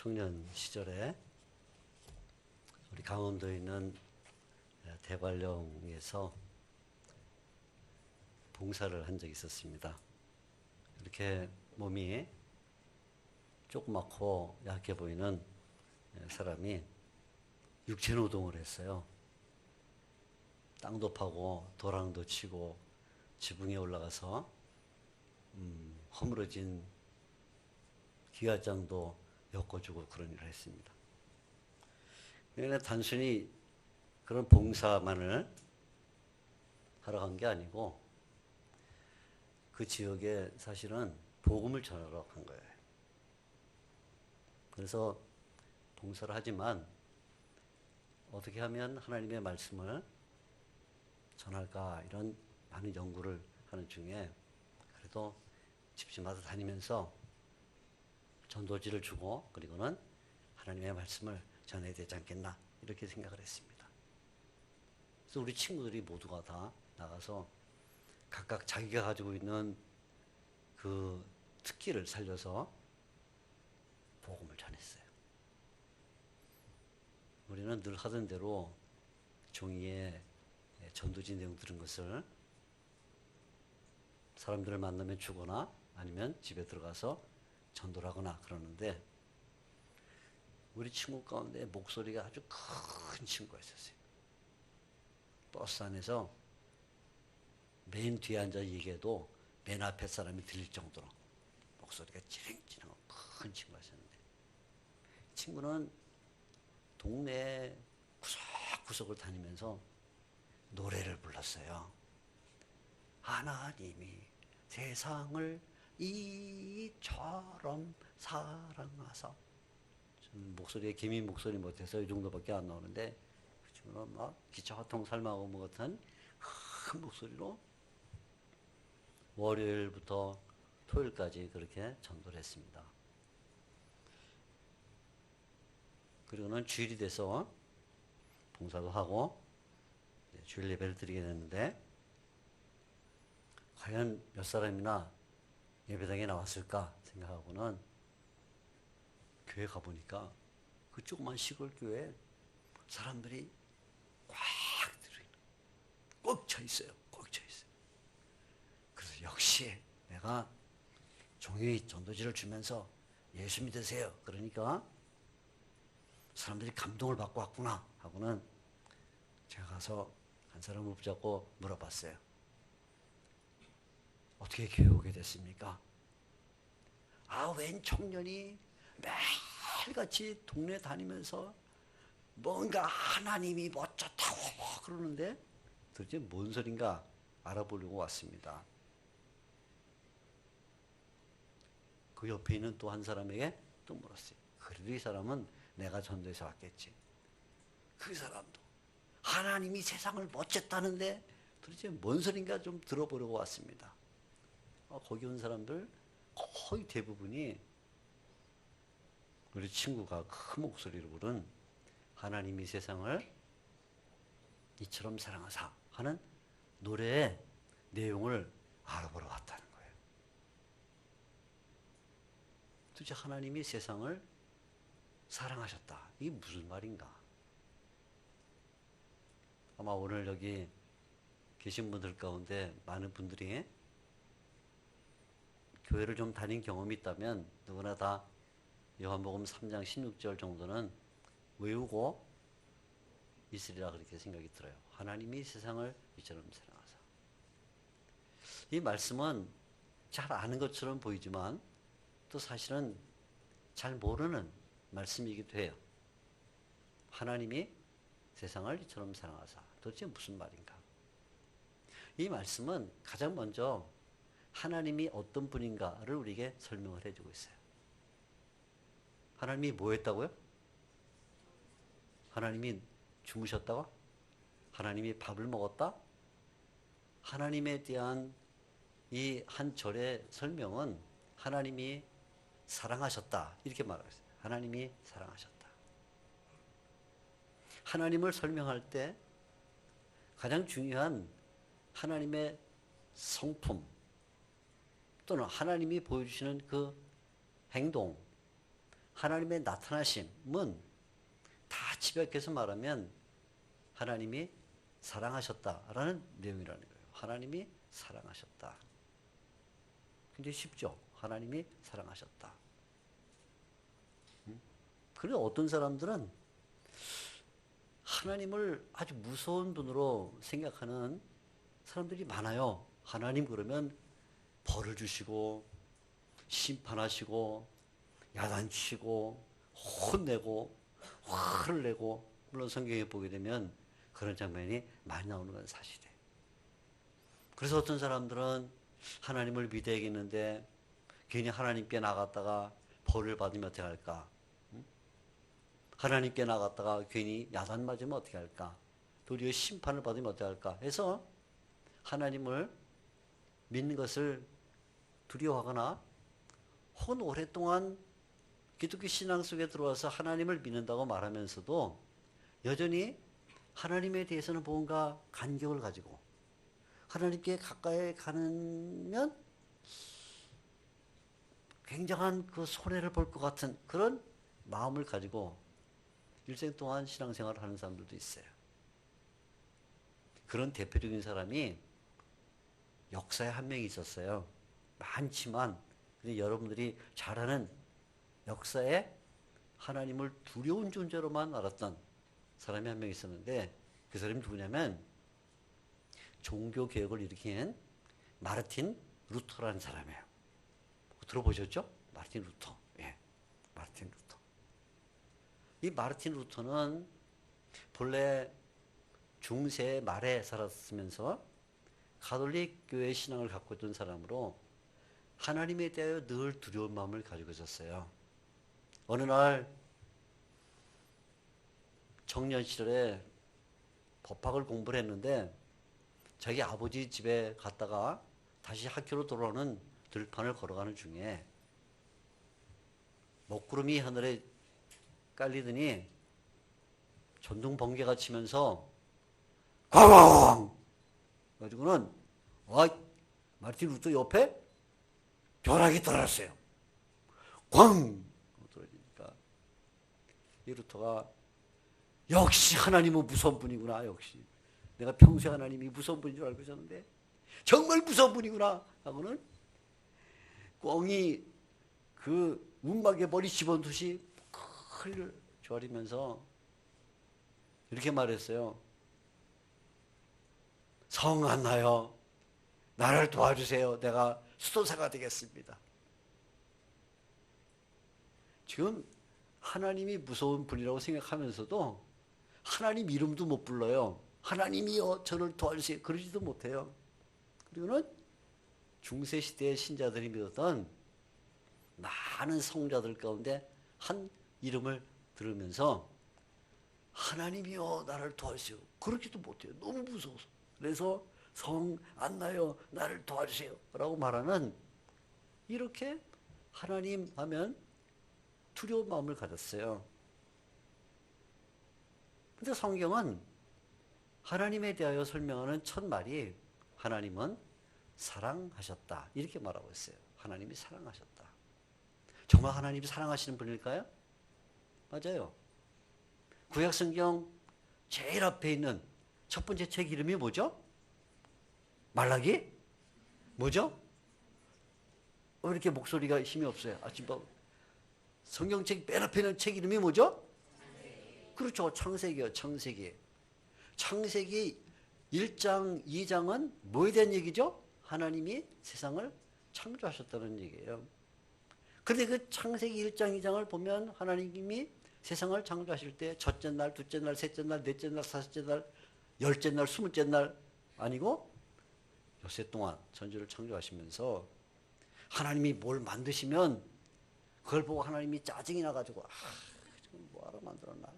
청년 시절에 우리 강원도에 있는 대관령에서 봉사를 한 적이 있었습니다. 이렇게 몸이 조그맣고 약해 보이는 사람이 육체노동을 했어요. 땅도 파고 도랑도 치고 지붕에 올라가서 허물어진 기와장도 엮어주고 그런 일을 했습니다. 그러니까 단순히 그런 봉사만을 하러 간 게 아니고 그 지역에 사실은 복음을 전하러 간 거예요. 그래서 봉사를 하지만 어떻게 하면 하나님의 말씀을 전할까 이런 많은 연구를 하는 중에 그래도 집집마다 다니면서 전도지를 주고 그리고는 하나님의 말씀을 전해야 되지 않겠나 이렇게 생각을 했습니다. 그래서 우리 친구들이 모두가 다 나가서 각각 자기가 가지고 있는 그 특기를 살려서 복음을 전했어요. 우리는 늘 하던 대로 종이에 전도지 내용 들은 것을 사람들을 만나면 주거나 아니면 집에 들어가서 전도를 하거나 그러는데 우리 친구 가운데 목소리가 아주 큰 친구가 있었어요. 버스 안에서 맨 뒤에 앉아 얘기해도 맨 앞에 사람이 들릴 정도로 목소리가 찌렁찌렁하고 큰 친구가 있었는데 친구는 동네 구석구석을 다니면서 노래를 불렀어요. 하나님이 세상을 이처럼 사랑하사. 목소리에 개미 목소리 못해서 이 정도밖에 안 나오는데 그 친구는 막 기차 화통 삶아온 것 같은 큰 목소리로 월요일부터 토요일까지 그렇게 전도를 했습니다. 그리고는 주일이 돼서 봉사도 하고 주일 예배를 드리게 됐는데 과연 몇 사람이나 예배당에 나왔을까 생각하고는 교회 가보니까 그 조그만 시골 교회에 사람들이 꽉 들어있는 꽉 차 있어요. 꽉 차 있어요. 그래서 역시 내가 종이 전도지를 주면서 예수 믿으세요. 그러니까 사람들이 감동을 받고 왔구나 하고는 제가 가서 한 사람을 붙잡고 물어봤어요. 어떻게 교회 오게 됐습니까? 웬 청년이 매일같이 동네 다니면서 뭔가 하나님이 멋졌다고 그러는데 도대체 뭔 소린가 알아보려고 왔습니다. 그 옆에 있는 또 한 사람에게 또 물었어요. 그래도 이 사람은 내가 전도해서 왔겠지. 그 사람도 하나님이 세상을 멋졌다는데 도대체 뭔 소린가 좀 들어보려고 왔습니다. 거기 온 사람들 거의 대부분이 우리 친구가 큰 목소리로 부른 하나님이 세상을 이처럼 사랑하사 하는 노래의 내용을 알아보러 왔다는 거예요. 도대체 하나님이 세상을 사랑하셨다. 이게 무슨 말인가? 아마 오늘 여기 계신 분들 가운데 많은 분들이 교회를 좀 다닌 경험이 있다면 누구나 다 요한복음 3장 16절 정도는 외우고 있으리라 그렇게 생각이 들어요. 하나님이 세상을 이처럼 사랑하사. 이 말씀은 잘 아는 것처럼 보이지만 또 사실은 잘 모르는 말씀이기도 해요. 하나님이 세상을 이처럼 사랑하사. 도대체 무슨 말인가? 이 말씀은 가장 먼저 하나님이 어떤 분인가를 우리에게 설명을 해주고 있어요. 하나님이 뭐 했다고요? 하나님이 주무셨다고? 하나님이 밥을 먹었다? 하나님에 대한 이 한 절의 설명은 하나님이 사랑하셨다 이렇게 말하고 있어요. 하나님이 사랑하셨다. 하나님을 설명할 때 가장 중요한 하나님의 성품 또는 하나님이 보여주시는 그 행동, 하나님의 나타나심은 다 집약해서 말하면 하나님이 사랑하셨다라는 내용이라는 거예요. 하나님이 사랑하셨다. 굉장히 쉽죠. 하나님이 사랑하셨다. 그런데 어떤 사람들은 하나님을 아주 무서운 분으로 생각하는 사람들이 많아요. 하나님 그러면 벌을 주시고 심판하시고 야단치고 혼내고 화를 내고, 물론 성경에 보게 되면 그런 장면이 많이 나오는 건 사실이에요. 그래서 어떤 사람들은 하나님을 믿어야겠는데 괜히 하나님께 나갔다가 벌을 받으면 어떻게 할까? 하나님께 나갔다가 괜히 야단 맞으면 어떻게 할까? 도리어 심판을 받으면 어떻게 할까? 해서 하나님을 믿는 것을 두려워하거나 혹은 오랫동안 기독교 신앙 속에 들어와서 하나님을 믿는다고 말하면서도 여전히 하나님에 대해서는 뭔가 간격을 가지고 하나님께 가까이 가면 굉장한 그 손해를 볼 것 같은 그런 마음을 가지고 일생 동안 신앙생활을 하는 사람들도 있어요. 그런 대표적인 사람이 역사에 한 명이 있었어요. 많지만 근데 여러분들이 잘 아는 역사에 하나님을 두려운 존재로만 알았던 사람이 한 명 있었는데 그 사람이 누구냐면 종교개혁을 일으킨 마르틴 루터라는 사람이에요. 들어보셨죠? 마르틴 루터. 예, 마르틴 루터. 이 마르틴 루터는 본래 중세 말에 살았으면서 가톨릭 교회 신앙을 갖고 있던 사람으로 하나님에 대하여 늘 두려운 마음을 가지고 있었어요. 어느 날 청년 시절에 법학을 공부를 했는데 자기 아버지 집에 갔다가 다시 학교로 돌아오는 들판을 걸어가는 중에 먹구름이 하늘에 깔리더니 전등 번개가 치면서 꽝! 가지고는 마르틴 루터 옆에 벼락이 떨어졌어요. 꽝! 떨어지니까 이 루터가 역시 하나님은 무서운 분이구나. 역시 내가 평소에 하나님이 무서운 분인 줄 알고 있었는데 정말 무서운 분이구나 하고는 꽝이 그 움막에 머리 집어넣듯이 클 저리면서 이렇게 말했어요. 성 안나요. 나를 도와주세요. 내가 수도사가 되겠습니다. 지금 하나님이 무서운 분이라고 생각하면서도 하나님 이름도 못 불러요. 하나님이여 저를 도와주세요. 그러지도 못해요. 그리고는 중세시대의 신자들이 믿었던 많은 성자들 가운데 한 이름을 들으면서 하나님이여 나를 도와주세요. 그렇게도 못해요. 너무 무서워서. 그래서 성 안나요 나를 도와주세요 라고 말하는, 이렇게 하나님 하면 두려운 마음을 가졌어요. 근데 성경은 하나님에 대하여 설명하는 첫 말이 하나님은 사랑하셨다 이렇게 말하고 있어요. 하나님이 사랑하셨다. 정말 하나님이 사랑하시는 분일까요? 맞아요. 구약성경 제일 앞에 있는 첫 번째 책 이름이 뭐죠? 말라기? 뭐죠? 왜 이렇게 목소리가 힘이 없어요? 아침밥. 성경책 맨 앞에 있는 책 이름이 뭐죠? 그렇죠. 창세기요. 창세기. 창세기 1장, 2장은 뭐에 대한 얘기죠? 하나님이 세상을 창조하셨다는 얘기예요. 그런데 그 창세기 1장, 2장을 보면 하나님이 세상을 창조하실 때 첫째 날, 둘째 날, 셋째 날, 넷째 날, 다섯째 날, 열째 날, 스물째 날 아니고 엿새 동안 천지를 창조하시면서 하나님이 뭘 만드시면 그걸 보고 하나님이 짜증이 나가지고 뭐하러 만들었나.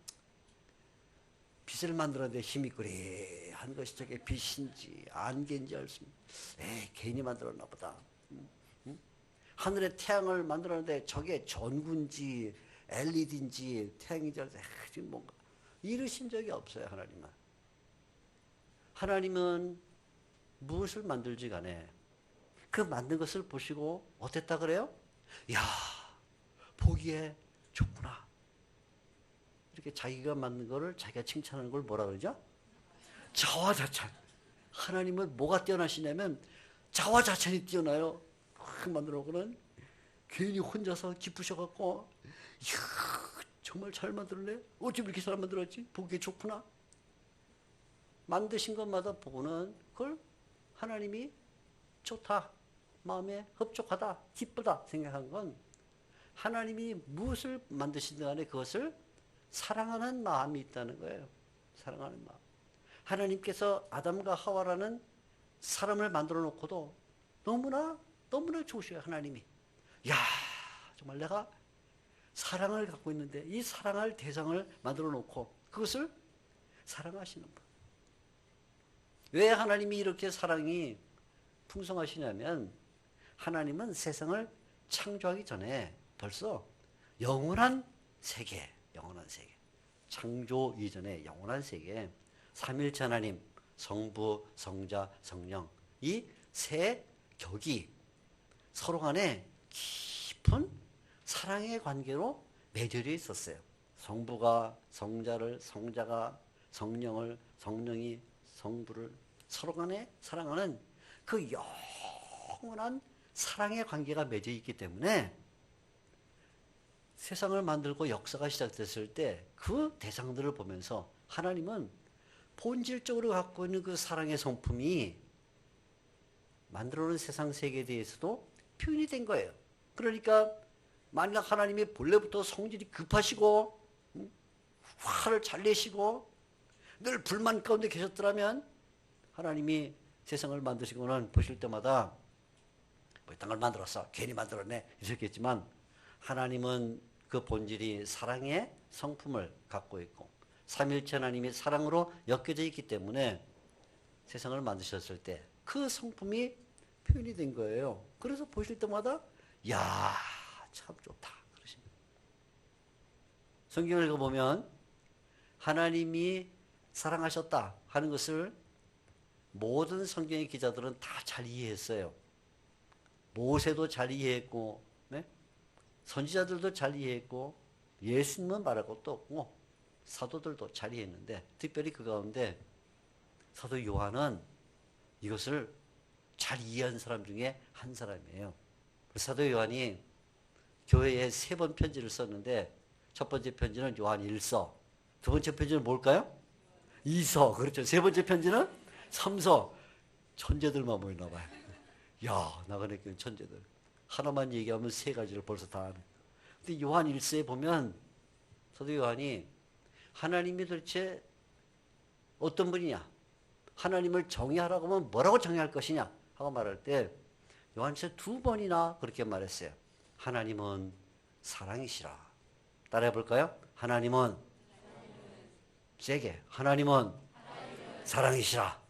빛을 만들었는데 힘이 그래한 것이 저게 빛인지 안개인지 알 수 없는, 괜히 만들었나 보다. 하늘에 태양을 만들었는데 저게 전구인지 LED인지 태양인지 알아서 지금 뭔가 이르신 적이 없어요. 하나님은. 하나님은 무엇을 만들지 간에 그 만든 것을 보시고 어땠다 그래요? 야, 보기에 좋구나. 이렇게 자기가 만든 거를 자기가 칭찬하는 걸 뭐라 그러죠? 자화자찬. 하나님은 뭐가 뛰어나시냐면 자화자찬이 뛰어나요. 막 만들어놓고는 괜히 혼자서 기쁘셔갖고 이야 정말 잘 만들었네. 어쩜 이렇게 잘 만들었지? 보기에 좋구나. 만드신 것마다 보고는 그걸 하나님이 좋다, 마음에 흡족하다, 기쁘다 생각한 건 하나님이 무엇을 만드시든 간에 그것을 사랑하는 마음이 있다는 거예요. 사랑하는 마음. 하나님께서 아담과 하와라는 사람을 만들어 놓고도 너무나 좋으셔요. 하나님이. 야 정말 내가 사랑을 갖고 있는데 이 사랑할 대상을 만들어 놓고 그것을 사랑하시는 분. 왜 하나님이 이렇게 사랑이 풍성하시냐면 하나님은 세상을 창조하기 전에 벌써 영원한 세계, 창조 이전에 영원한 세계, 삼일체 하나님, 성부, 성자, 성령 이 세 격이 서로 간에 깊은 사랑의 관계로 맺어져 있었어요. 성부가 성자를, 성자가 성령을, 성령이 성부를 서로 간에 사랑하는 그 영원한 사랑의 관계가 맺어 있기 때문에 세상을 만들고 역사가 시작됐을 때 그 대상들을 보면서 하나님은 본질적으로 갖고 있는 그 사랑의 성품이 만들어놓은 세상 세계에 대해서도 표현이 된 거예요. 그러니까 만약 하나님이 본래부터 성질이 급하시고 화를 잘 내시고 늘 불만 가운데 계셨더라면 하나님이 세상을 만드시고는 보실 때마다 뭐 이딴 걸 만들었어. 괜히 만들었네. 이러셨겠지만 하나님은 그 본질이 사랑의 성품을 갖고 있고 삼일체 하나님이 사랑으로 엮여져 있기 때문에 세상을 만드셨을 때 그 성품이 표현이 된 거예요. 그래서 보실 때마다 야, 참 좋다 그러십니다. 성경을 읽어보면 하나님이 사랑하셨다 하는 것을 모든 성경의 기자들은 다 잘 이해했어요. 모세도 잘 이해했고, 네? 선지자들도 잘 이해했고, 예수님은 말할 것도 없고, 사도들도 잘 이해했는데, 특별히 그 가운데 사도 요한은 이것을 잘 이해한 사람 중에 한 사람이에요. 사도 요한이 교회에 3번 편지를 썼는데, 첫 번째 편지는 요한 1서, 두 번째 편지는 뭘까요? 2서, 그렇죠. 세 번째 편지는 3서. 천재들만 모였나 봐요. 야, 나그네 교회 천재들. 하나만 얘기하면 3가지를 벌써 다 아네. 근데 요한 1서에 보면 사도 요한이 하나님이 도대체 어떤 분이냐? 하나님을 정의하라고 하면 뭐라고 정의할 것이냐? 하고 말할 때 요한일서 2번이나 그렇게 말했어요. 하나님은 사랑이시라. 따라해 볼까요? 하나님은 세게. 하나님은 사랑이시라.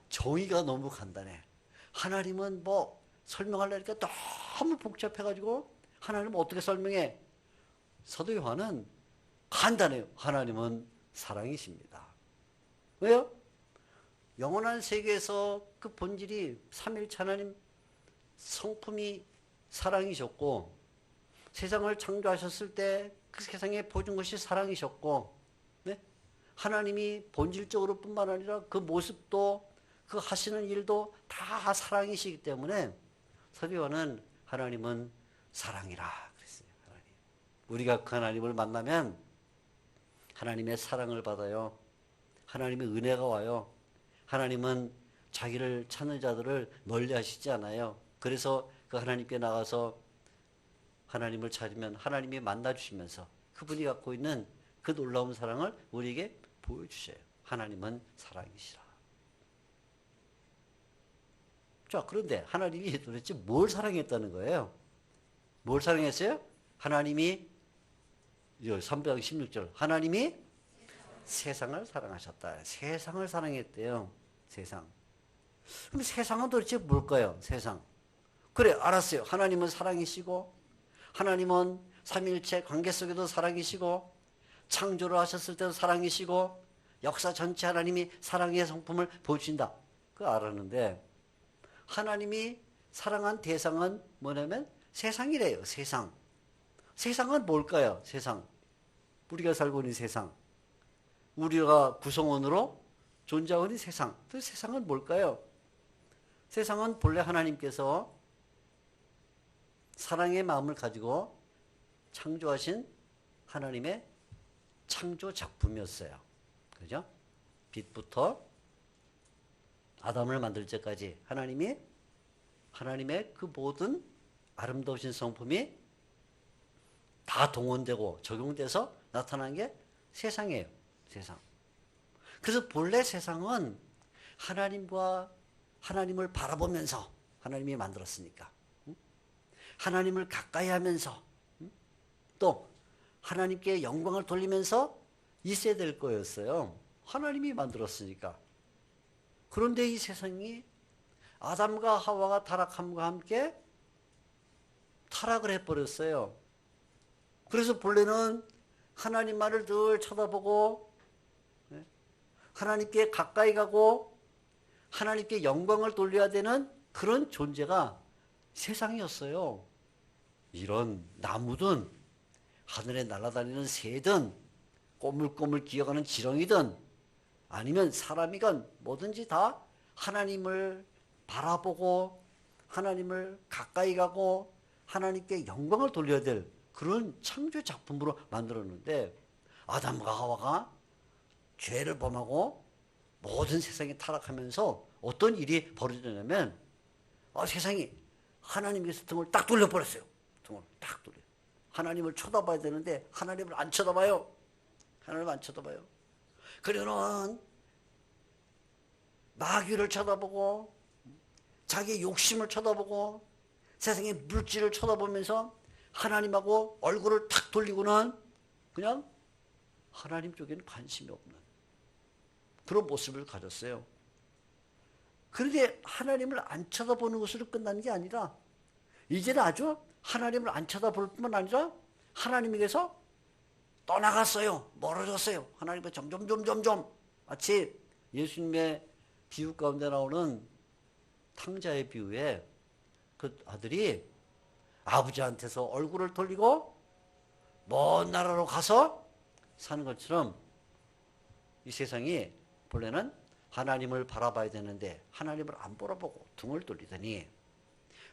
정의가 너무 간단해. 하나님은 뭐 설명하려니까 너무 복잡해가지고 하나님은 어떻게 설명해? 사도 요한은 간단해요. 하나님은 사랑이십니다. 왜요? 영원한 세계에서 그 본질이 삼일체 하나님 성품이 사랑이셨고 세상을 창조하셨을 때 그 세상에 보여준 것이 사랑이셨고 네? 하나님이 본질적으로 뿐만 아니라 그 모습도 그 하시는 일도 다 사랑이시기 때문에 사도 요한은 하나님은 사랑이라 그랬어요. 하나님. 우리가 그 하나님을 만나면 하나님의 사랑을 받아요. 하나님의 은혜가 와요. 하나님은 자기를 찾는 자들을 멀리 하시지 않아요. 그래서 그 하나님께 나가서 하나님을 찾으면 하나님이 만나주시면서 그분이 갖고 있는 그 놀라운 사랑을 우리에게 보여주셔요. 하나님은 사랑이시라. 자, 그런데 하나님이 도대체 뭘 사랑했다는 거예요? 뭘 사랑했어요? 하나님이 316절 하나님이 세상을 사랑하셨다. 세상을 사랑했대요. 세상. 그럼 세상은 도대체 뭘까요? 세상. 그래, 알았어요. 하나님은 사랑이시고 하나님은 삼일체 관계 속에도 사랑이시고 창조를 하셨을 때도 사랑이시고 역사 전체 하나님이 사랑의 성품을 보여주신다. 그거 알았는데 하나님이 사랑한 대상은 뭐냐면 세상이래요. 세상. 세상은 뭘까요? 세상. 우리가 살고 있는 세상. 우리가 구성원으로 존재하고 있는 세상. 그 세상은 뭘까요? 세상은 본래 하나님께서 사랑의 마음을 가지고 창조하신 하나님의 창조 작품이었어요. 그죠? 빛부터 아담을 만들 때까지 하나님의 그 모든 아름다우신 성품이 다 동원되고 적용돼서 나타난 게 세상이에요. 세상. 그래서 본래 세상은 하나님을 바라보면서 하나님이 만들었으니까 하나님을 가까이 하면서 또 하나님께 영광을 돌리면서 있어야 될 거였어요. 하나님이 만들었으니까. 그런데 이 세상이 아담과 하와가 타락함과 함께 타락을 해버렸어요. 그래서 본래는 하나님만을 늘 쳐다보고 하나님께 가까이 가고 하나님께 영광을 돌려야 되는 그런 존재가 세상이었어요. 이런 나무든 하늘에 날아다니는 새든 꼬물꼬물 기어가는 지렁이든 아니면 사람이건 뭐든지 다 하나님을 바라보고 하나님을 가까이 가고 하나님께 영광을 돌려야 될 그런 창조 작품으로 만들었는데 아담과 하와가 죄를 범하고 모든 세상이 타락하면서 어떤 일이 벌어지냐면 세상이 하나님께서 등을 딱 돌려버렸어요. 등을 딱 돌려. 하나님을 쳐다봐야 되는데 하나님을 안 쳐다봐요. 하나님을 안 쳐다봐요. 그리고는 마귀를 쳐다보고 자기의 욕심을 쳐다보고 세상의 물질을 쳐다보면서 하나님하고 얼굴을 탁 돌리고는 그냥 하나님 쪽에는 관심이 없는 그런 모습을 가졌어요. 그런데 하나님을 안 쳐다보는 것으로 끝난 게 아니라 이제는 아주 하나님을 안 쳐다볼 뿐만 아니라 하나님에게서 떠나갔어요. 멀어졌어요. 하나님과 점점 마치 예수님의 비유 가운데 나오는 탕자의 비유에 그 아들이 아버지한테서 얼굴을 돌리고 먼 나라로 가서 사는 것처럼 이 세상이 본래는 하나님을 바라봐야 되는데 하나님을 안 바라보고 등을 돌리더니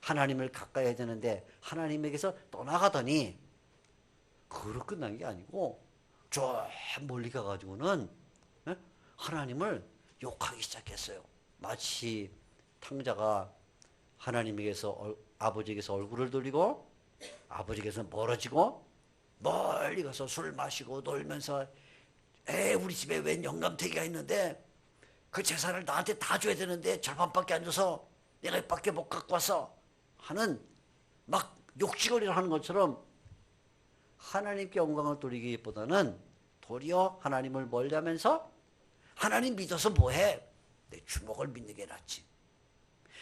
하나님을 가까이 해야 되는데 하나님에게서 떠나가더니 그로 끝난 게 아니고 저 멀리 가가지고는 하나님을 욕하기 시작했어요. 마치 탕자가 하나님에게서 아버지에게서 얼굴을 돌리고 아버지에게서 멀어지고 멀리 가서 술 마시고 놀면서 우리 집에 웬 영감탱이가 있는데 그 재산을 나한테 다 줘야 되는데 절반밖에 안 줘서 내가 이밖에 못 갖고 와서 하는 막 욕지거리를 하는 것처럼 하나님께 영광을 돌리기보다는 도리어 하나님을 멀리하면서 하나님 믿어서 뭐해? 내 주먹을 믿는 게 낫지.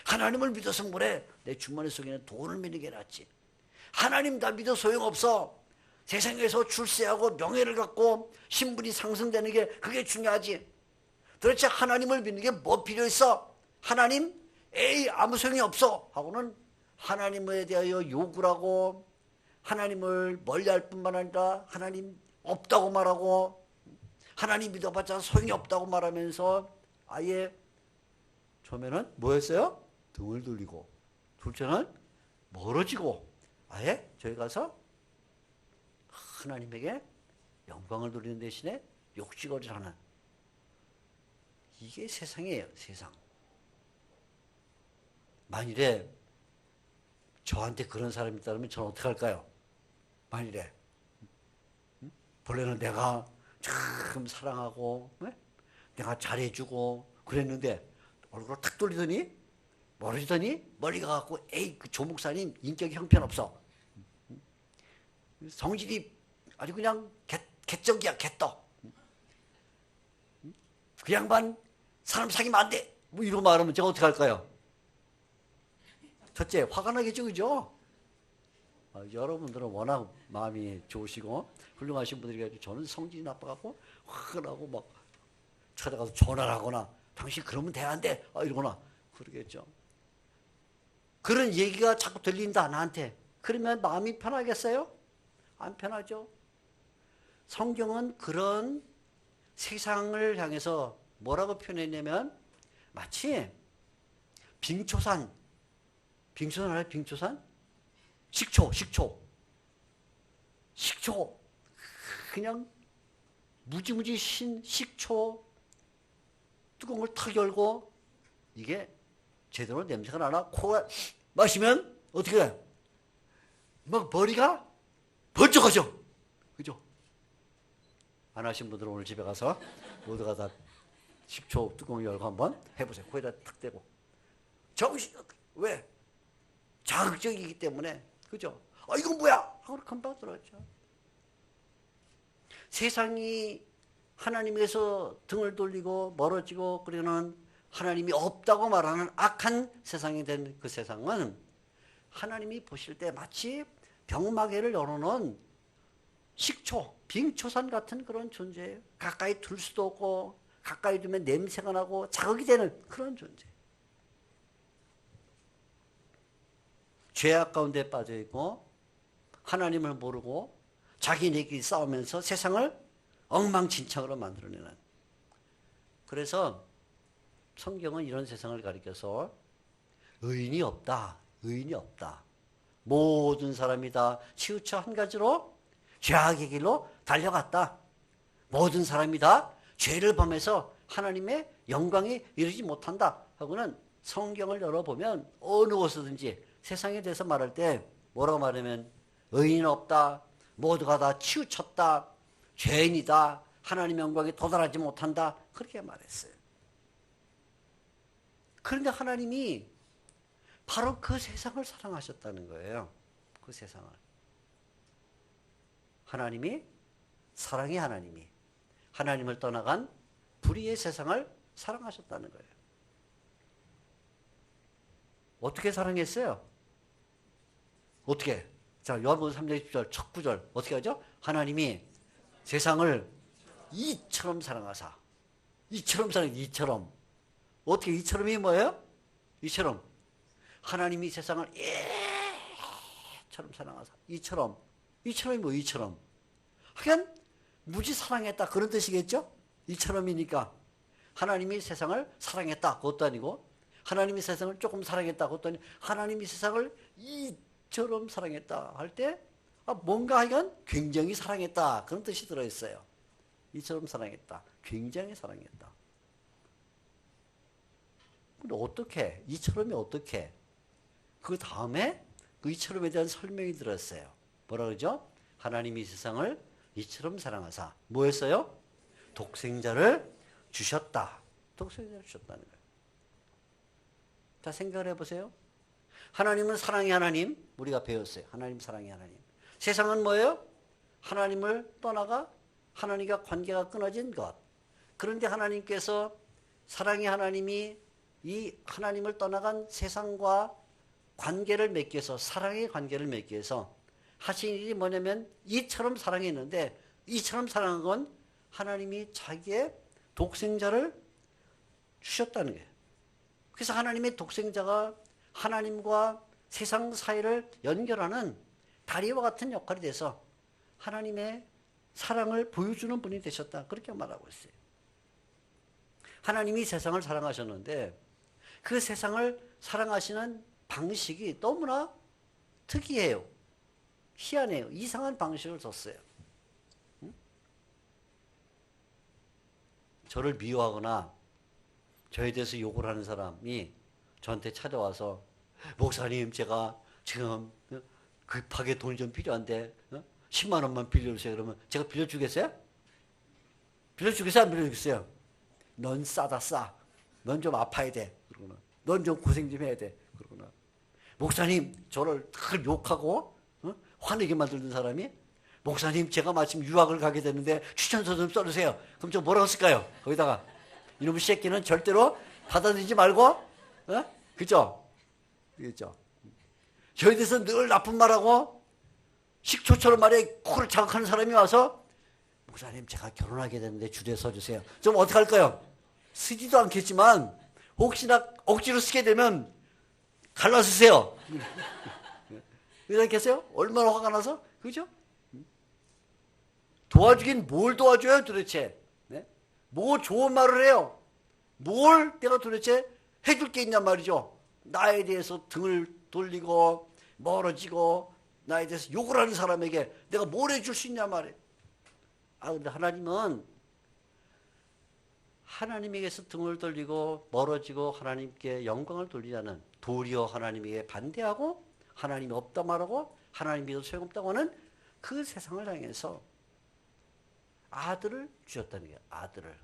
하나님을 믿어서 뭐래? 내 주머니 속에 있는 돈을 믿는 게 낫지. 하나님 다 믿어 소용없어. 세상에서 출세하고 명예를 갖고 신분이 상승되는 게 그게 중요하지. 도대체 하나님을 믿는 게 뭐 필요 있어? 하나님? 아무 소용이 없어. 하고는 하나님에 대하여 욕을 하고 하나님을 멀리할 뿐만 아니라 하나님 없다고 말하고 하나님 믿어봤자 소용이 없다고 말하면서 아예 처음에는 뭐 했어요? 등을 돌리고 둘째는 멀어지고 아예 저기 가서 하나님에게 영광을 돌리는 대신에 욕지거리를 하는 이게 세상이에요. 세상. 만일에 저한테 그런 사람이 있다면 저는 어떻게 할까요? 만일에 본래는 내가 참 사랑하고 내가 잘해주고 그랬는데 얼굴을 탁 돌리더니 멀어지더니 멀리 가갖고 그 조목사님 인격이 형편없어. 성질이 아주 그냥 개떡이야 개떡. 그 양반 사람 사귀면 안 돼. 뭐 이러고 말하면 제가 어떻게 할까요? 첫째 화가 나겠죠. 그죠? 여러분들은 워낙 마음이 좋으시고 훌륭하신 분들이 저는 성질이 나빠갖고 화가 나고 막 찾아가서 전화를 하거나 당신 그러면 돼 안 돼? 이러거나 그러겠죠. 그런 얘기가 자꾸 들린다 나한테. 그러면 마음이 편하겠어요? 안 편하죠? 성경은 그런 세상을 향해서 뭐라고 표현했냐면 마치 빙초산 알아요? 빙초산? 식초 그냥 무지무지 신 식초 뚜껑을 탁 열고 이게 제대로 냄새가 나나 코가 마시면 어떻게 돼? 막 머리가 번쩍하죠? 그죠? 안 하신 분들은 오늘 집에 가서 모두가 다 식초 뚜껑 열고 한번 해보세요. 코에다 탁 대고. 왜? 자극적이기 때문에. 그죠? 이건 뭐야? 하고 금방 들어왔죠. 세상이 하나님에서 등을 돌리고 멀어지고 그러는 하나님이 없다고 말하는 악한 세상이 된 그 세상은 하나님이 보실 때 마치 병마개를 열어놓은 식초, 빙초산 같은 그런 존재예요. 가까이 둘 수도 없고 가까이 두면 냄새가 나고 자극이 되는 그런 존재. 죄악 가운데 빠져 있고 하나님을 모르고 자기네끼리 싸우면서 세상을 엉망진창으로 만들어내는. 그래서 성경은 이런 세상을 가리켜서 의인이 없다. 모든 사람이 다 치우쳐 한 가지로 죄악의 길로 달려갔다. 모든 사람이 다 죄를 범해서 하나님의 영광에 이르지 못한다 하고는 성경을 열어보면 어느 곳이든지 세상에 대해서 말할 때 뭐라고 말하면 의인 없다. 모두가 다 치우쳤다. 죄인이다. 하나님의 영광에 도달하지 못한다. 그렇게 말했어요. 그런데 하나님이 바로 그 세상을 사랑하셨다는 거예요. 그 세상을. 하나님이 사랑의 하나님이 하나님을 떠나간 불의의 세상을 사랑하셨다는 거예요. 어떻게 사랑했어요? 어떻게? 자, 요한복음 3장 10절 첫 구절 어떻게 하죠? 하나님이 세상을 이처럼 사랑하사. 이처럼. 어떻게 이처럼이 뭐예요? 이처럼. 하나님이 세상을 이처럼 사랑하사. 이처럼이 뭐 이처럼. 하여간 무지 사랑했다 그런 뜻이겠죠? 이처럼이니까. 하나님이 세상을 사랑했다 그것도 아니고 하나님이 세상을 조금 사랑했다 그것도 아니고 하나님이 세상을 이처럼 사랑했다 할 때 뭔가 하여간 굉장히 사랑했다 그런 뜻이 들어있어요. 이처럼 사랑했다. 굉장히 사랑했다. 근데 어떻게? 이처럼이 어떻게? 그 다음에 그 이처럼에 대한 설명이 들었어요. 뭐라 그러죠? 하나님이 세상을 이처럼 사랑하사. 뭐 했어요? 독생자를 주셨다. 독생자를 주셨다는 거예요. 자, 생각을 해보세요. 하나님은 사랑의 하나님. 우리가 배웠어요. 하나님 사랑의 하나님. 세상은 뭐예요? 하나님을 떠나가 하나님과 관계가 끊어진 것. 그런데 하나님께서 사랑의 하나님이 이 하나님을 떠나간 세상과 관계를 맺기 위해서 사랑의 관계를 맺기 위해서 하신 일이 뭐냐면 이처럼 사랑했는데 이처럼 사랑한 건 하나님이 자기의 독생자를 주셨다는 거예요. 그래서 하나님의 독생자가 하나님과 세상 사이를 연결하는 다리와 같은 역할이 돼서 하나님의 사랑을 보여주는 분이 되셨다. 그렇게 말하고 있어요. 하나님이 세상을 사랑하셨는데 그 세상을 사랑하시는 방식이 너무나 특이해요. 희한해요. 이상한 방식을 썼어요. 저를 미워하거나 저에 대해서 욕을 하는 사람이 저한테 찾아와서 목사님 제가 지금 급하게 돈이 좀 필요한데 10만 원만 빌려주세요. 그러면 제가 빌려주겠어요? 빌려주겠어요? 안 빌려주겠어요? 넌 싸다 싸. 넌 좀 아파야 돼. 그러거나 넌 좀 고생 좀 해야 돼. 그러거나 목사님 저를 늘 욕하고 화내게 만드는 사람이 목사님 제가 마침 유학을 가게 되는데 추천서 좀 써주세요. 그럼 저 뭐라고 쓸까요? 거기다가 이놈의 새끼는 절대로 받아들이지 말고 그죠? 그죠? 저에 대해서 늘 나쁜 말하고 식초처럼 말에 코를 자극하는 사람이 와서 목사님 제가 결혼하게 되는데 주례 써주세요. 좀 어떻게 할까요? 쓰지도 않겠지만 혹시나 억지로 쓰게 되면 갈라쓰세요. 그러지 않겠어요? 얼마나 화가 나서? 그죠? 도와주긴 뭘 도와줘요 도대체? 네? 뭐 좋은 말을 해요? 뭘 내가 도대체 해줄 게 있냔 말이죠. 나에 대해서 등을 돌리고 멀어지고 나에 대해서 욕을 하는 사람에게 내가 뭘 해줄 수 있냐 말이에요. 근데 하나님은 하나님에게서 등을 돌리고 멀어지고 하나님께 영광을 돌리자는, 도리어 하나님에게 반대하고 하나님이 없다 말하고 하나님이 소용없다고 하는 그 세상을 향해서 아들을 주셨다는 거예요. 아들을.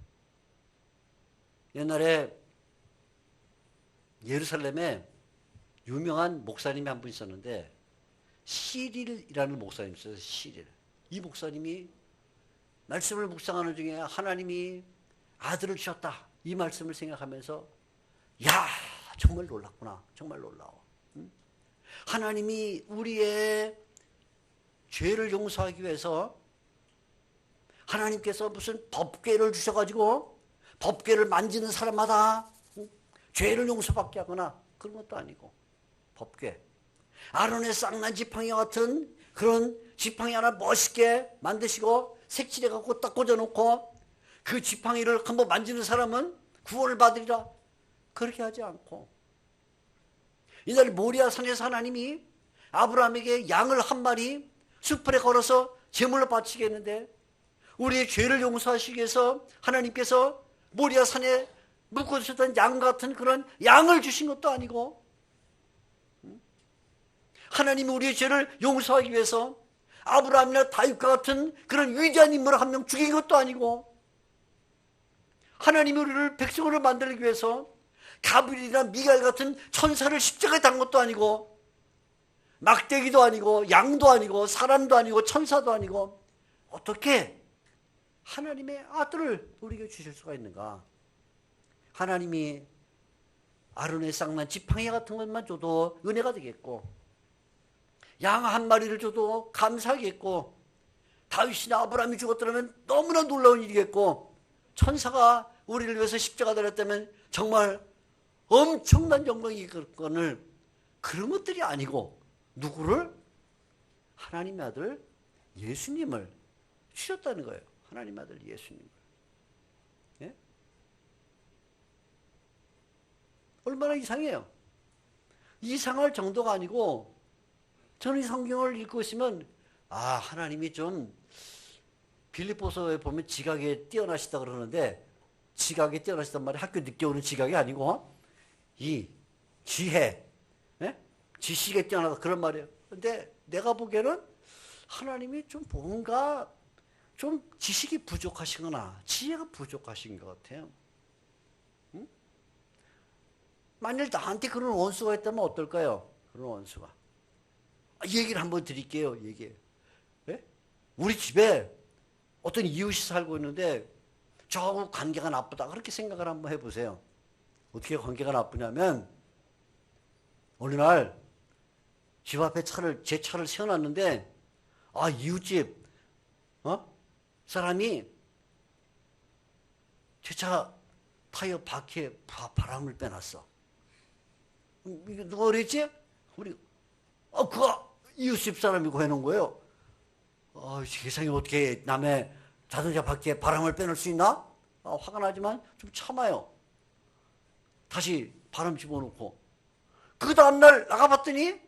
옛날에 예루살렘에 유명한 목사님이 한 분 있었는데 시릴이라는 목사님이 있어요. 시릴. 이 목사님이 말씀을 묵상하는 중에 하나님이 아들을 주셨다, 이 말씀을 생각하면서 야, 정말 놀랐구나. 정말 놀라워. 하나님이 우리의 죄를 용서하기 위해서 하나님께서 무슨 법궤를 주셔가지고 법궤를 만지는 사람마다 죄를 용서받게 하거나 그런 것도 아니고, 법궤, 아론의 쌍난 지팡이 같은 그런 지팡이 하나 멋있게 만드시고 색칠해갖고 딱 꽂아놓고 그 지팡이를 한번 만지는 사람은 구원을 받으리라, 그렇게 하지 않고, 이날 모리아 산에서 하나님이 아브라함에게 양을 한 마리 숲에 걸어서 제물로 바치게 했는데 우리의 죄를 용서하시기 위해서 하나님께서 모리아 산에 묶어주셨던 양 같은 그런 양을 주신 것도 아니고, 하나님이 우리의 죄를 용서하기 위해서 아브라함이나 다윗과 같은 그런 위대한 인물을 한 명 죽인 것도 아니고, 하나님이 우리를 백성으로 만들기 위해서 가브리엘이나 미가엘 같은 천사를 십자가에 단 것도 아니고, 막대기도 아니고 양도 아니고 사람도 아니고 천사도 아니고, 어떻게 하나님의 아들을 우리에게 주실 수가 있는가? 하나님이 아론의 쌍난 지팡이 같은 것만 줘도 은혜가 되겠고, 양 한 마리를 줘도 감사하겠고, 다윗이나 아브라함이 죽었더라면 너무나 놀라운 일이겠고, 천사가 우리를 위해서 십자가 달았다면 정말 엄청난 영광이겠거늘, 그런 것들이 아니고 누구를? 하나님의 아들 예수님을 주셨다는 거예요. 하나님의 아들 예수님을. 예? 얼마나 이상해요. 이상할 정도가 아니고, 저는 이 성경을 읽고 있으면 하나님이 좀, 빌립보서에 보면 지각에 뛰어나시다 그러는데, 지각에 뛰어나시단 말이 학교 늦게 오는 지각이 아니고 이 지혜, 지식에 뛰어나다 그런 말이에요. 근데 내가 보기에는 하나님이 좀 뭔가 좀 지식이 부족하시거나 지혜가 부족하신 것 같아요. 응? 만일 나한테 그런 원수가 있다면 어떨까요? 그런 원수가. 얘기를 한번 드릴게요. 얘기. 네? 우리 집에 어떤 이웃이 살고 있는데 저하고 관계가 나쁘다, 그렇게 생각을 한번 해보세요. 어떻게 관계가 나쁘냐면, 어느 날 집 앞에 제 차를 세워놨는데 이웃집 사람이 제 차 타이어 바퀴에 바람을 빼놨어. 이게 누가 그랬지? 그거 이웃집 사람이고 해놓은 거예요. 세상에 어떻게 남의 자동차 바퀴에 바람을 빼놓을 수 있나? 화가 나지만 좀 참아요. 다시 바람 집어넣고, 그 다음날 나가봤더니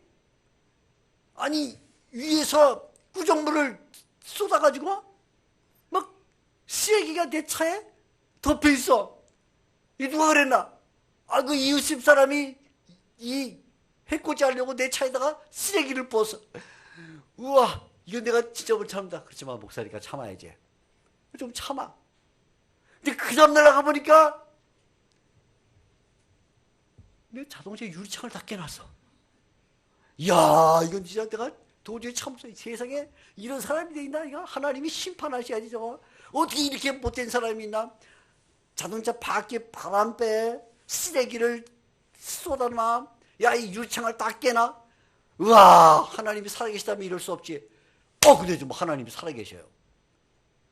위에서 구정물을 쏟아가지고 막 쓰레기가 내 차에 덮여있어. 이 누가 그랬나? 그 이웃집 사람이 이 해코지 하려고 내 차에다가 쓰레기를 부었어. 우와, 이건 내가 진짜 못 참다. 그렇지만 목사니까 참아야지. 좀 참아. 근데 그 다음날 나가보니까 내 자동차 유리창을 다 깨놨어. 이야, 이건 진짜 내가 도저히 참수, 세상에 이런 사람이 돼 있나? 이거 하나님이 심판하셔야지. 저거 어떻게 이렇게 못된 사람이 있나? 자동차 바퀴에 바람 빼, 쓰레기를 쏟아놔, 이 유리창을 다 깨나? 우와, 하나님이 살아계시다면 이럴 수 없지. 근데 좀 하나님이 살아계셔요.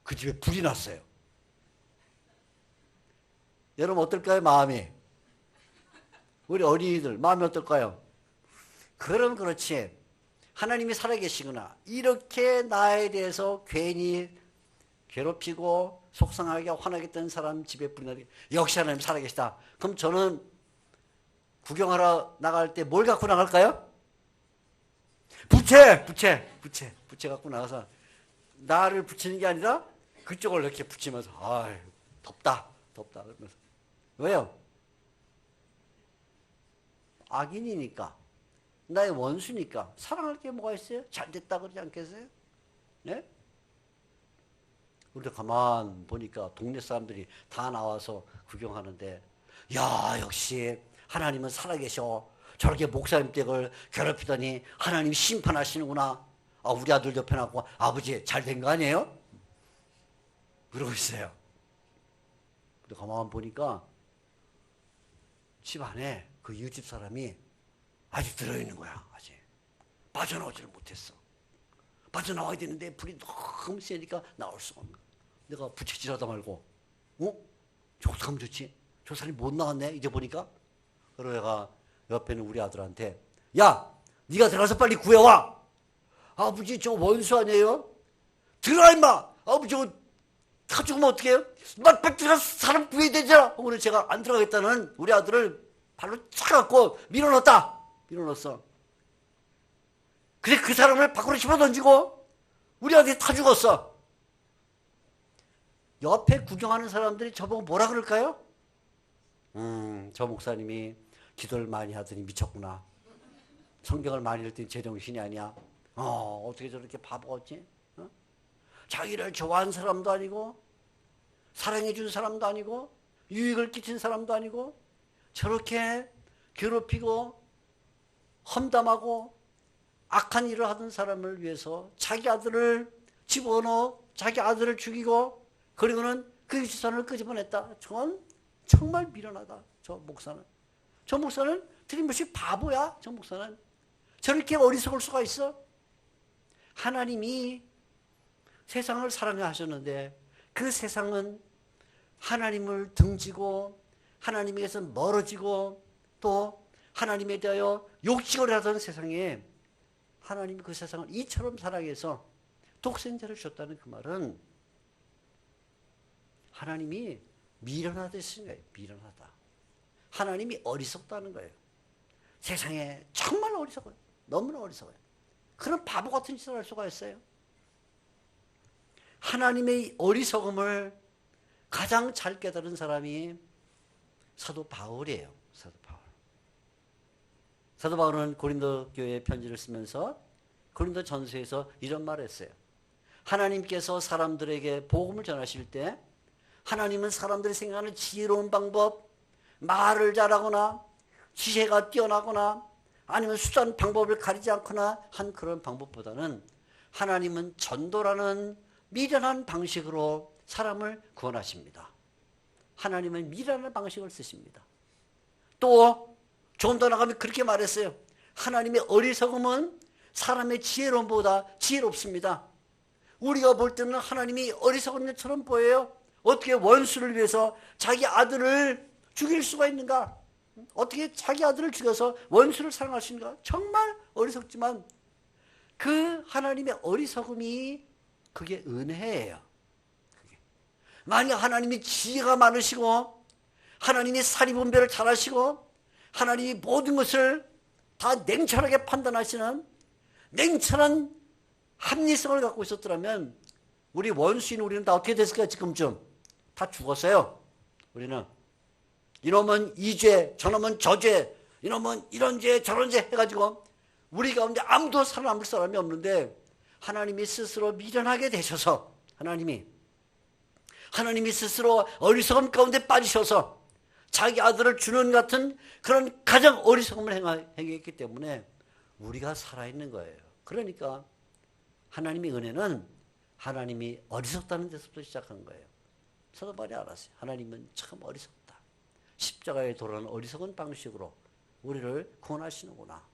그 집에 불이 났어요. 여러분 어떨까요, 마음이? 우리 어린이들 마음이 어떨까요? 그럼 그렇지, 하나님이 살아계시구나, 이렇게 나에 대해서 괜히 괴롭히고 속상하게 화나게 했던 사람 집에 불이 나게 역시 하나님 살아계시다. 그럼 저는 구경하러 나갈 때 뭘 갖고 나갈까요? 부채 갖고 나가서 나를 붙이는 게 아니라 그쪽을 이렇게 붙이면서 아 덥다 그러면서 왜요? 악인이니까 나의 원수니까 사랑할 게 뭐가 있어요? 잘 됐다 그러지 않겠어요? 네? 우리도 가만 보니까 동네 사람들이 다 나와서 구경하는데 야 역시 하나님은 살아계셔. 저렇게 목사님 댁을 괴롭히더니 하나님 심판하시는구나. 아, 우리 아들 옆에 놨고 아버지 잘 된 거 아니에요? 그러고 있어요. 근데 가만 보니까 집 안에 그 이웃집 사람이 아직 들어있는 거야. 아직 빠져나오지를 못했어. 빠져나와야 되는데 불이 너무 세니까 나올 수가 없는 거야. 내가 부채질하다 말고 저 어떡하면 좋지? 저 사람이 못 나왔네 이제 보니까. 그러고 내가 옆에 있는 우리 아들한테 야 네가 들어가서 빨리 구해와. 아버지 저 원수 아니에요? 들어와 임마. 아버지 저거 다 죽으면 어떡해요? 빨리 들어가서 사람 구해야 되잖아. 오늘 제가 안 들어가겠다는 우리 아들을 발로 차갖고 밀어넣었어. 근데 그 사람을 밖으로 집어던지고 우리 아들이 다 죽었어. 옆에 구경하는 사람들이 저보고 뭐라 그럴까요? 저 목사님이 기도를 많이 하더니 미쳤구나. 성경을 많이 읽더니 제정신이 아니야. 어떻게 저렇게 바보 같지? 자기를 좋아하는 사람도 아니고 사랑해 준 사람도 아니고 유익을 끼친 사람도 아니고 저렇게 괴롭히고 험담하고 악한 일을 하던 사람을 위해서 자기 아들을 집어넣어 자기 아들을 죽이고 그리고는 그 유치산을 끄집어냈다. 저건 정말 미련하다. 저 목사는 틀림없이 바보야. 저 목사는 저렇게 어리석을 수가 있어? 하나님이 세상을 사랑하셨는데 그 세상은 하나님을 등지고 하나님에게서 멀어지고 또 하나님에 대하여 욕심을 하던 세상에 하나님이 그 세상을 이처럼 사랑해서 독생자를 줬다는 그 말은 하나님이 미련하다는 거예요. 미련하다. 하나님이 어리석다는 거예요. 세상에 정말 어리석어요. 너무나 어리석어요. 그런 바보 같은 짓을 할 수가 있어요. 하나님의 어리석음을 가장 잘 깨달은 사람이 사도 바울이에요. 사도 바울은 고린도 교회에 편지를 쓰면서 고린도 전서에서 이런 말을 했어요. 하나님께서 사람들에게 복음을 전하실 때 하나님은 사람들이 생각하는 지혜로운 방법, 말을 잘하거나 지혜가 뛰어나거나 아니면 수단 방법을 가리지 않거나 한 그런 방법보다는 하나님은 전도라는 미련한 방식으로 사람을 구원하십니다. 하나님은 미련한 방식을 쓰십니다. 또 좀 더 나가면 그렇게 말했어요. 하나님의 어리석음은 사람의 지혜로움보다 지혜롭습니다. 우리가 볼 때는 하나님이 어리석은 것처럼 보여요. 어떻게 원수를 위해서 자기 아들을 죽일 수가 있는가? 어떻게 자기 아들을 죽여서 원수를 사랑할 수 있는가? 정말 어리석지만 그 하나님의 어리석음이 그게 은혜예요. 만약 하나님이 지혜가 많으시고 하나님이 사리분별을 잘하시고 하나님이 모든 것을 다 냉철하게 판단하시는 냉철한 합리성을 갖고 있었더라면 우리 원수인 우리는 다 어떻게 됐을까요? 지금쯤 다 죽었어요. 우리는 이놈은 이 죄, 저놈은 저 죄, 이놈은 이런 죄, 저런 죄 해가지고 우리 가운데 아무도 살아남을 사람이 없는데 하나님이 스스로 미련하게 되셔서 하나님이 스스로 어리석음 가운데 빠지셔서 자기 아들을 주는 같은 그런 가장 어리석음을 행했기 때문에 우리가 살아있는 거예요. 그러니까 하나님의 은혜는 하나님이 어리석다는 데서부터 시작한 거예요. 사도 바울이 알았어요. 하나님은 참 어리석다. 십자가에 돌아가는 어리석은 방식으로 우리를 구원하시는구나.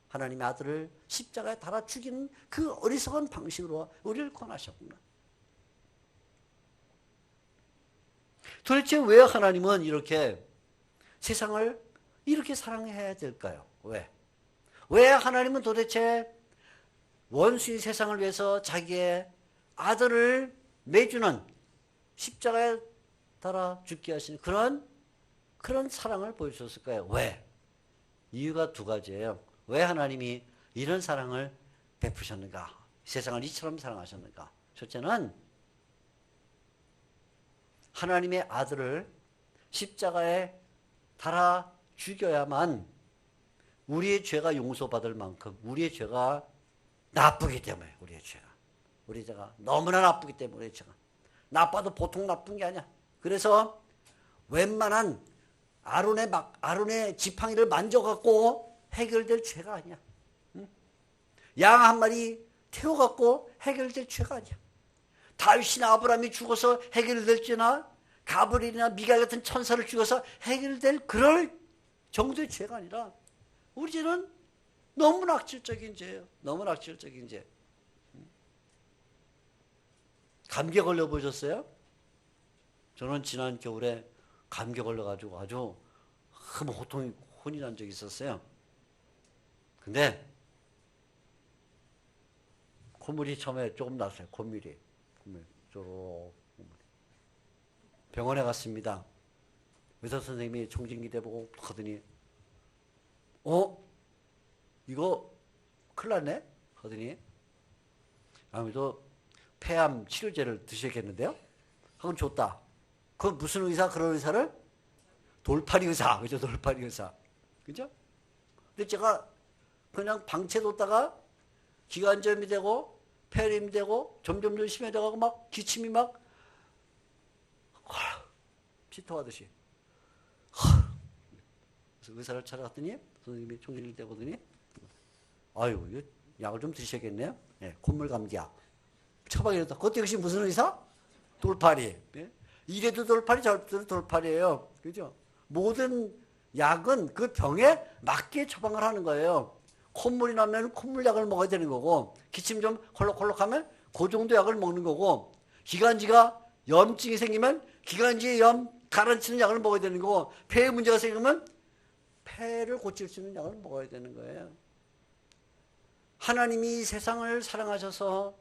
하나님의 아들을 십자가에 달아 죽이는 그 어리석은 방식으로 우리를 구원하셨구나. 도대체 왜 하나님은 이렇게 세상을 이렇게 사랑해야 될까요? 왜 하나님은 도대체 원수인 세상을 위해서 자기의 아들을 내주는 십자가에 달아 죽게 하시는 그런 사랑을 보여주셨을 거예요. 왜? 이유가 두 가지예요. 왜 하나님이 이런 사랑을 베푸셨는가? 세상을 이처럼 사랑하셨는가? 첫째는 하나님의 아들을 십자가에 달아 죽여야만 우리의 죄가 용서받을 만큼 우리의 죄가 나쁘기 때문에 우리의 죄가 너무나 나쁘기 때문에 우리의 죄가 나빠도 보통 나쁜 게 아니야. 그래서 웬만한 아론의 지팡이를 만져갖고 해결될 죄가 아니야. 응? 양 한 마리 태워갖고 해결될 죄가 아니야. 다윗이나 아브라함이 죽어서 해결될 죄나 가브리엘이나 미가엘 같은 천사를 죽여서 해결될 그럴 정도의 죄가 아니라 우리 죄는 너무나 악질적인 죄예요. 너무나 악질적인 죄. 감기에 걸려보셨어요? 저는 지난 겨울에 감기에 걸려가지고 아주 혼이 난 적이 있었어요. 근데 콧물이 처음에 조금 났어요. 콧물이 쪼록. 병원에 갔습니다. 의사 선생님이 청진기대 보고 하더니 이거 큰일 났네? 하더니 아무래도 폐암 치료제를 드셔야겠는데요? 하고 줬다. 그건 무슨 의사? 그런 의사를? 돌팔이 의사. 그죠? 돌팔이 의사. 그죠? 근데 제가 그냥 방치해뒀다가 기관점이 되고 폐렴이 되고 점점 심해져가고 막 기침이 막 피토하듯이. 그래서 의사를 찾아갔더니 선생님이 총진을 떼거더니 아유 이거 약을 좀 드셔야겠네요. 네, 콧물 감기약. 처방이었다. 그것도 역시 무슨 의사? 돌팔이. 네? 이래도 돌팔이 저래도 돌팔이에요. 그죠? 모든 약은 그 병에 맞게 처방을 하는 거예요. 콧물이 나면 콧물약을 먹어야 되는 거고 기침 좀 콜록콜록하면 그 정도 약을 먹는 거고 기관지가 염증이 생기면 기관지의 염 가라앉히는 약을 먹어야 되는 거고 폐에 문제가 생기면 폐를 고칠 수 있는 약을 먹어야 되는 거예요. 하나님이 세상을 사랑하셔서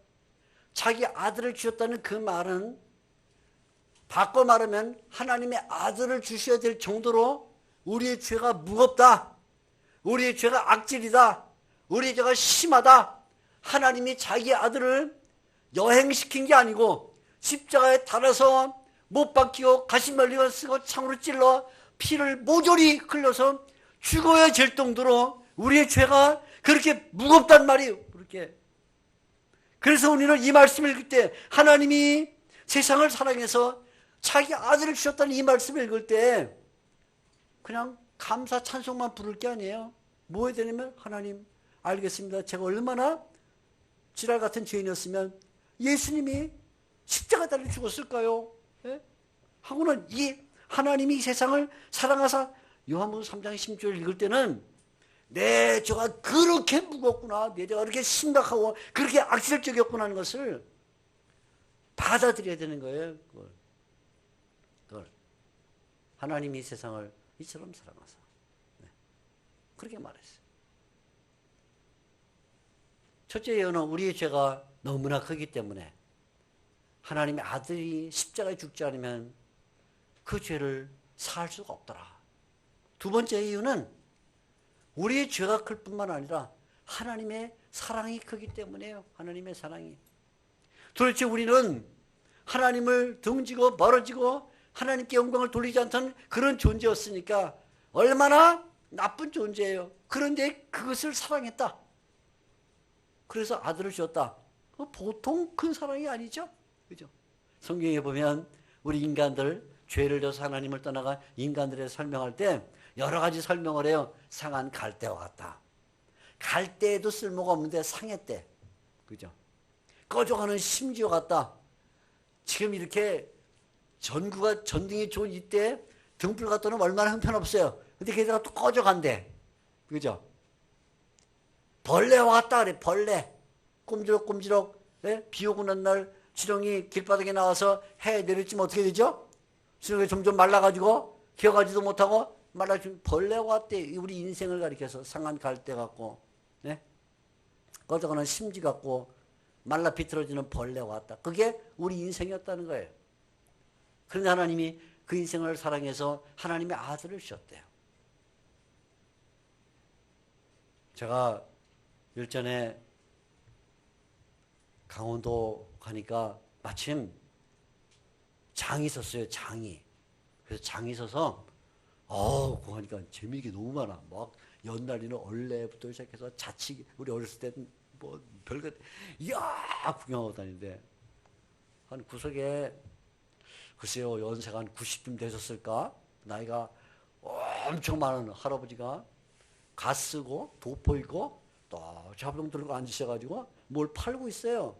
자기 아들을 주셨다는 그 말은 바꿔 말하면 하나님의 아들을 주셔야 될 정도로 우리의 죄가 무겁다. 우리의 죄가 악질이다. 우리의 죄가 심하다. 하나님이 자기 아들을 여행시킨 게 아니고 십자가에 달아서 못 박히고 가시멜리가 쓰고 창으로 찔러 피를 모조리 흘려서 죽어야 될 정도로 우리의 죄가 그렇게 무겁단 말이에요. 그렇게. 그래서 우리는 이 말씀을 읽을 때 하나님이 세상을 사랑해서 자기 아들을 주셨다는 이 말씀을 읽을 때 그냥 감사 찬송만 부를 게 아니에요. 뭐 해야 되냐면 하나님 알겠습니다. 제가 얼마나 지랄 같은 죄인이었으면 예수님이 십자가 달려 죽었을까요? 예? 하고는 이 하나님이 세상을 사랑하사 요한복음 3장 16절 읽을 때는 내 죄가 그렇게 무겁구나. 내 죄가 그렇게 심각하고 그렇게 악질적이었구나 하는 것을 받아들여야 되는 거예요. 그걸. 하나님이 세상을 이처럼 사랑하사. 네. 그렇게 말했어요. 첫째 예언은 우리의 죄가 너무나 크기 때문에 하나님의 아들이 십자가에 죽지 않으면 그 죄를 사할 수가 없더라. 두 번째 이유는 우리의 죄가 클 뿐만 아니라 하나님의 사랑이 크기 때문에요. 하나님의 사랑이. 도대체 우리는 하나님을 등지고 멀어지고 하나님께 영광을 돌리지 않던 그런 존재였으니까 얼마나 나쁜 존재예요. 그런데 그것을 사랑했다. 그래서 아들을 주었다. 보통 큰 사랑이 아니죠. 그죠? 성경에 보면 우리 인간들 죄를 져서 하나님을 떠나간 인간들에 설명할 때 여러 가지 설명을 해요. 상한 갈대와 같다. 갈대에도 쓸모가 없는데 상했대. 그죠? 꺼져가는 심지어 같다. 지금 이렇게 전등이 좋은 이때 등불 갖다 놓으면 얼마나 형편없어요. 근데 걔네가 또 꺼져간대. 그죠? 벌레와 같다 그래. 벌레. 꼼지럭꼼지럭. 네? 비 오고 난 날 지렁이 길바닥에 나와서 해 내렸지면 어떻게 되죠? 지렁이 점점 말라가지고 기어가지도 못하고 말라지면 벌레와 같대. 우리 인생을 가리켜서 상한 갈대 같고 네? 꺼져가는 심지 같고 말라 비틀어지는 벌레가 왔다. 그게 우리 인생이었다는 거예요. 그런데 하나님이 그 인생을 사랑해서 하나님의 아들을 주셨대요. 제가 일전에 강원도 가니까 마침 장이 있었어요. 장이. 그래서 장이 있어서 그거 하니까 재미있게 너무 많아. 막 연날리는 얼레부터 시작해서 자치기. 우리 어렸을 때는 뭐 별거 이야 구경하고 다니는데 한 구석에 글쎄요 연세가 한 90쯤 되셨을까? 나이가 엄청 많은 할아버지가 갓 쓰고 도포 입고 또 자병 들고 앉으셔가지고 뭘 팔고 있어요.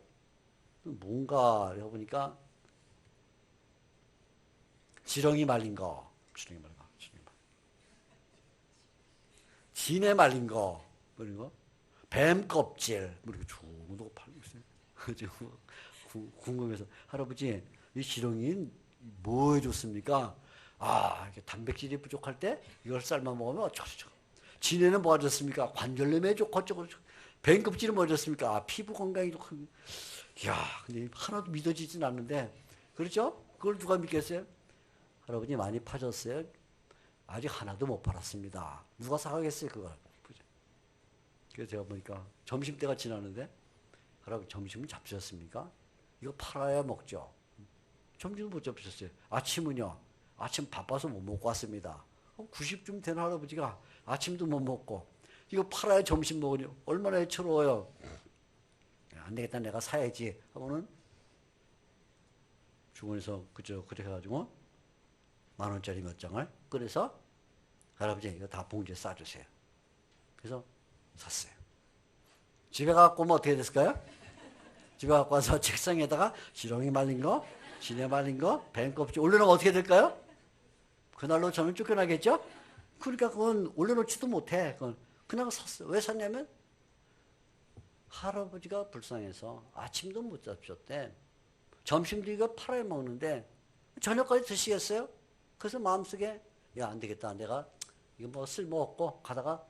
뭔가 해보니까 지렁이 말린 거, 진해 말린 거, 그런 거, 뱀 껍질, 뭐 이렇게 좋은 거 팔고 있어요. 그래서 궁금해서 할아버지 이 지렁이 뭐 해줬습니까? 이렇게 단백질이 부족할 때 이걸 삶아 먹으면 어쩌고저쩌고. 진해는 뭐 하셨습니까? 관절염에 좋고 어쩌고저쩌고. 뱀 껍질은 뭐 하셨습니까? 피부 건강이 좋고. 이야, 근데 하나도 믿어지진 않는데, 그렇죠? 그걸 누가 믿겠어요? 할아버지 많이 파셨어요? 아직 하나도 못 팔았습니다. 누가 사가겠어요, 그걸? 그래서 제가 보니까 점심때가 지났는데, 할아버지 점심은 잡수셨습니까? 이거 팔아야 먹죠. 점심은 못 잡수셨어요. 아침은요? 아침 바빠서 못 먹고 왔습니다. 90쯤 된 할아버지가 아침도 못 먹고, 이거 팔아야 점심 먹으니 얼마나 애처로워요. 안 되겠다, 내가 사야지 하고는 주머니에서 그래 해가지고 10,000원짜리 몇 장을 꺼내서 할아버지 이거 다 봉지에 싸주세요. 그래서 샀어요. 집에 갖고 오면 어떻게 됐을까요? 집에 갖고 와서 책상에다가 지렁이 말린 거, 진해 말린 거, 뱀 껍질 올려놓으면 어떻게 될까요? 그날로 저는 쫓겨나겠죠? 그러니까 그건 올려놓지도 못해. 그건 그냥 샀어요. 왜 샀냐면 할아버지가 불쌍해서 아침도 못 잡수셨대. 점심도 이거 팔아야 먹는데 저녁까지 드시겠어요? 그래서 마음속에 야, 안 되겠다. 내가 이거 뭐 쓸모없고 가다가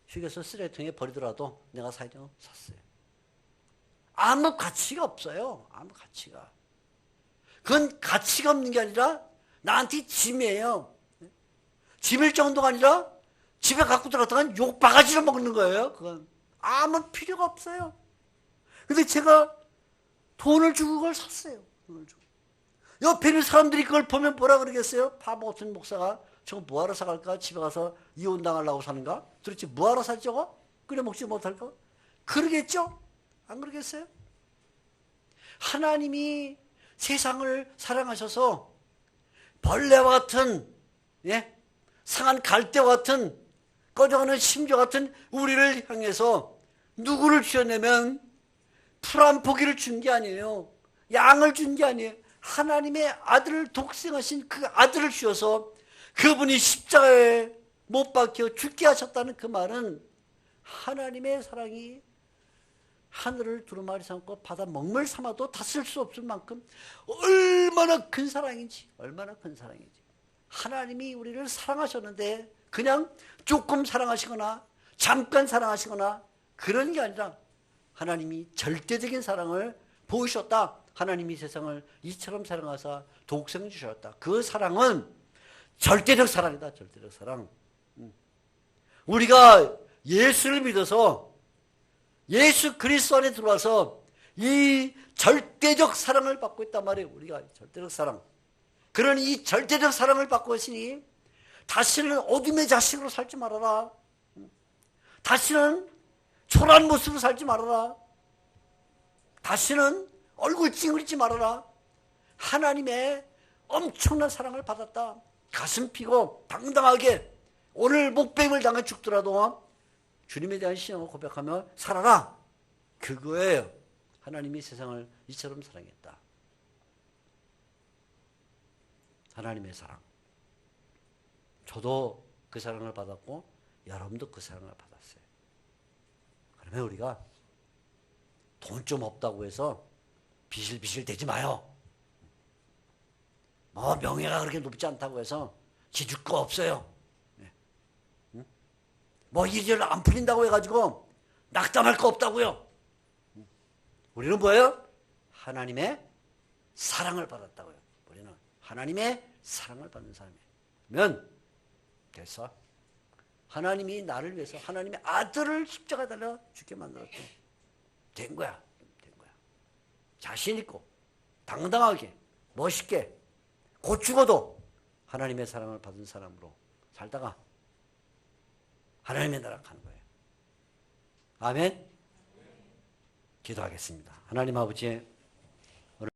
휴게소 쓰레기통에 버리더라도 내가 사야죠. 샀어요. 아무 가치가 없어요. 아무 가치가. 그건 가치가 없는 게 아니라 나한테 짐이에요. 짐일 정도가 아니라 집에 갖고 들어갔다가 욕바가지로 먹는 거예요. 그건 아무 필요가 없어요. 근데 제가 돈을 주고 그걸 샀어요. 돈을 주고. 옆에 있는 사람들이 그걸 보면 뭐라 그러겠어요? 바보 같은 목사가 저거 뭐하러 사갈까? 집에 가서 이혼당하려고 사는가? 도대체 뭐하러 살 저거? 끓여 먹지 못할까? 그러겠죠? 안 그러겠어요? 하나님이 세상을 사랑하셔서 벌레와 같은 상한 갈대와 같은 꺼져가는 심지어 같은 우리를 향해서 누구를 주셨냐면 풀 한 포기를 준 게 아니에요. 양을 준 게 아니에요. 하나님의 아들을 독생하신 그 아들을 주셔서 그분이 십자가에 못 박혀 죽게 하셨다는 그 말은 하나님의 사랑이 하늘을 두루마리 삼고 바다 먹물 삼아도 다 쓸 수 없을 만큼 얼마나 큰 사랑인지, 얼마나 큰 사랑인지. 하나님이 우리를 사랑하셨는데 그냥 조금 사랑하시거나 잠깐 사랑하시거나 그런 게 아니라 하나님이 절대적인 사랑을 보이셨다. 하나님이 세상을 이처럼 사랑하사 독생 주셨다. 그 사랑은 절대적 사랑이다. 절대적 사랑. 우리가 예수를 믿어서 예수 그리스도 안에 들어와서 이 절대적 사랑을 받고 있단 말이에요. 우리가 절대적 사랑. 그런 이 절대적 사랑을 받고 있으니 다시는 어둠의 자식으로 살지 말아라. 다시는 초라한 모습으로 살지 말아라. 다시는 얼굴 찡그리지 말아라. 하나님의 엄청난 사랑을 받았다. 가슴 피고 당당하게 오늘 목뱀을 당해 죽더라도 주님에 대한 신앙을 고백하며 살아라. 그거예요. 하나님이 세상을 이처럼 사랑했다. 하나님의 사랑. 저도 그 사랑을 받았고 여러분도 그 사랑을 받았어요. 그러면 우리가 돈 좀 없다고 해서 비실비실 대지 마요. 뭐 명예가 그렇게 높지 않다고 해서 지줄 거 없어요. 뭐 일을 안 풀린다고 해가지고 낙담할 거 없다고요. 우리는 뭐예요? 하나님의 사랑을 받았다고요. 우리는 하나님의 사랑을 받는 사람이면 됐어. 하나님이 나를 위해서 하나님의 아들을 십자가 달라 죽게 만들었대. 된 거야. 된 거야. 자신 있고 당당하게 멋있게 곧 죽어도 하나님의 사랑을 받은 사람으로 살다가 하나님의 나라 가는 거예요. 아멘. 기도하겠습니다. 하나님 아버지